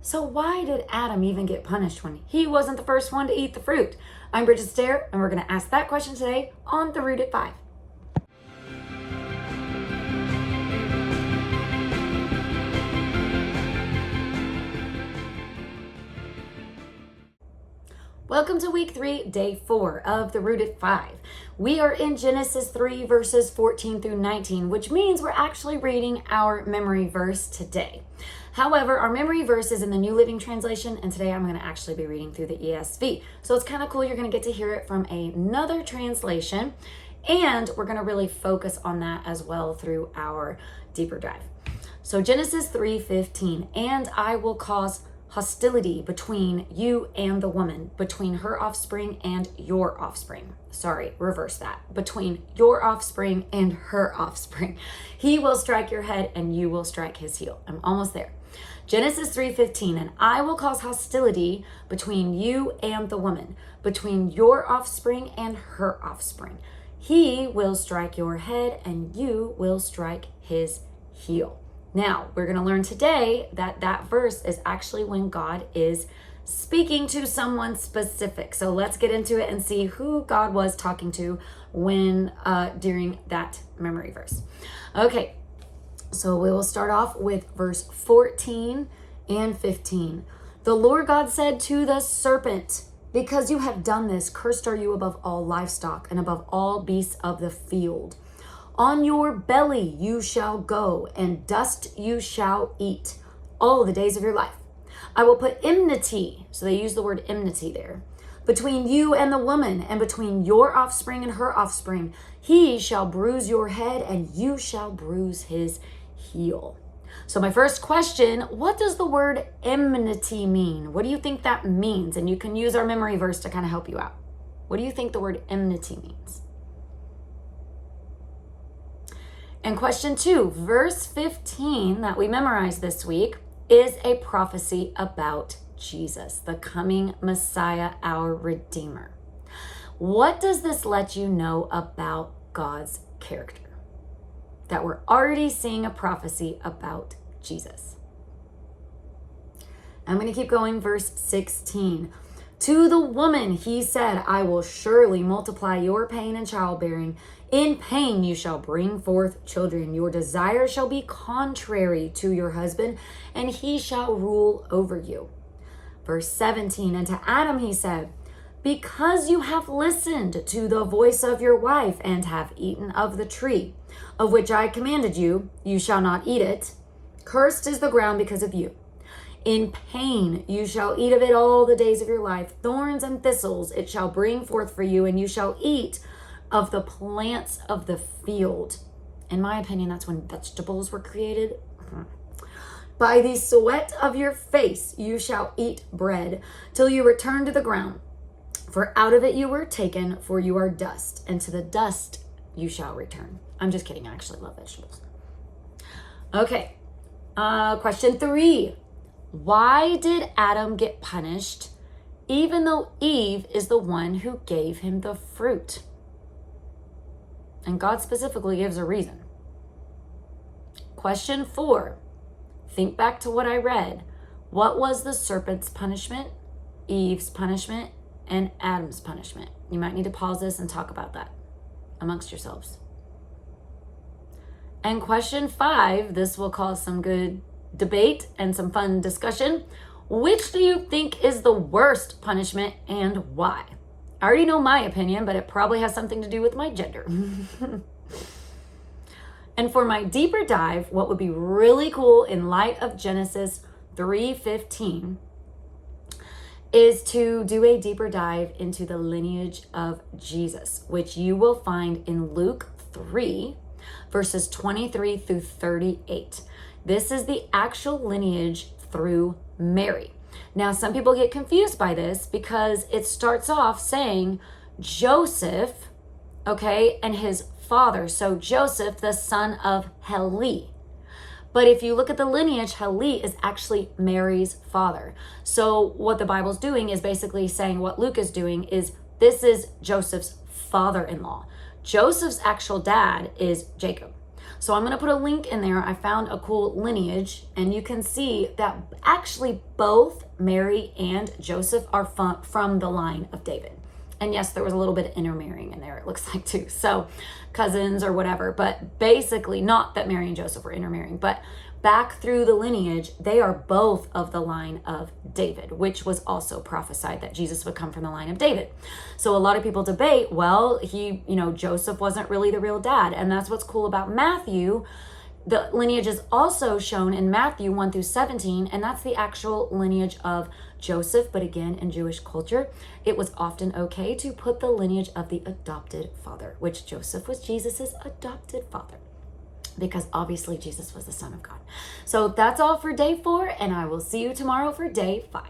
So why did Adam even get punished when he wasn't the first one to eat the fruit? I'm Bridget Stair, and we're going to ask that question today on The Root at 5. Welcome to week 3, day 4 of The Root at 5. We are in Genesis 3, verses 14 through 19, which means we're actually reading our memory verse today. However, our memory verse is in the New Living Translation, and today I'm going to actually be reading through the ESV. So it's kind of cool. You're going to get to hear it from another translation, and we're going to really focus on that as well through our deeper dive. So Genesis 3:15, and I will cause hostility between you and the woman, between her offspring and your offspring. Sorry, reverse that. Between your offspring and her offspring. He will strike your head and you will strike his heel. I'm almost there. Genesis 3:15, and I will cause hostility between you and the woman, between your offspring and her offspring. He will strike your head and you will strike his heel. Now, we're going to learn today that that verse is actually when God is speaking to someone specific. So let's get into it and see who God was talking to when during that memory verse. Okay, so we will start off with verse 14 and 15. The Lord God said to the serpent, because you have done this, cursed are you above all livestock and above all beasts of the field. On your belly you shall go, and dust you shall eat all the days of your life. I will put enmity, so they use the word enmity there, between you and the woman, and between your offspring and her offspring. He shall bruise your head, and you shall bruise his heel. So my first question, what does the word enmity mean? What do you think that means? And you can use our memory verse to kind of help you out. What do you think the word enmity means? And question 2, verse 15 that we memorized this week is a prophecy about Jesus, the coming Messiah, our Redeemer. What does this let you know about God's character? That we're already seeing a prophecy about Jesus. I'm going to keep going, verse 16. To the woman he said, I will surely multiply your pain and childbearing. In pain you shall bring forth children. Your desire shall be contrary to your husband, and he shall rule over you. Verse 17, and to Adam he said, because you have listened to the voice of your wife and have eaten of the tree, of which I commanded you, you shall not eat it. Cursed is the ground because of you. In pain you shall eat of it all the days of your life. Thorns and thistles it shall bring forth for you, and you shall eat of the plants of the field. In my opinion, that's when vegetables were created. By the sweat of your face you shall eat bread, till you return to the ground. For out of it you were taken, for you are dust, and to the dust you shall return. I'm just kidding, I actually love vegetables. Okay, question 3. Why did Adam get punished, even though Eve is the one who gave him the fruit? And God specifically gives a reason. Question 4. Think back to what I read. What was the serpent's punishment, Eve's punishment, and Adam's punishment? You might need to pause this and talk about that amongst yourselves. And question 5, this will cause some good debate and some fun discussion. Which do you think is the worst punishment and why? I already know my opinion, but it probably has something to do with my gender. And for my deeper dive, what would be really cool in light of Genesis 3:15 is to do a deeper dive into the lineage of Jesus, which you will find in Luke 3, verses 23 through 38. This is the actual lineage through Mary. Now, some people get confused by this because it starts off saying Joseph, okay, and his father. So Joseph, the son of Heli. But if you look at the lineage, Heli is actually Mary's father. So what the Bible's doing is basically saying what Luke is doing is this is Joseph's father-in-law. Joseph's actual dad is Jacob. So I'm going to put a link in there. I found a cool lineage, and you can see that actually both Mary and Joseph are from the line of David. And yes, there was a little bit of intermarrying in there, it looks like, too. So cousins or whatever, but basically not that Mary and Joseph were intermarrying, but back through the lineage, they are both of the line of David, which was also prophesied that Jesus would come from the line of David. So a lot of people debate, well, Joseph wasn't really the real dad. And that's what's cool about Matthew. The lineage is also shown in Matthew 1 through 17, and that's the actual lineage of Joseph. But again, in Jewish culture, it was often okay to put the lineage of the adopted father, which Joseph was Jesus's adopted father, because obviously Jesus was the Son of God. So that's all for day 4, and I will see you tomorrow for day 5.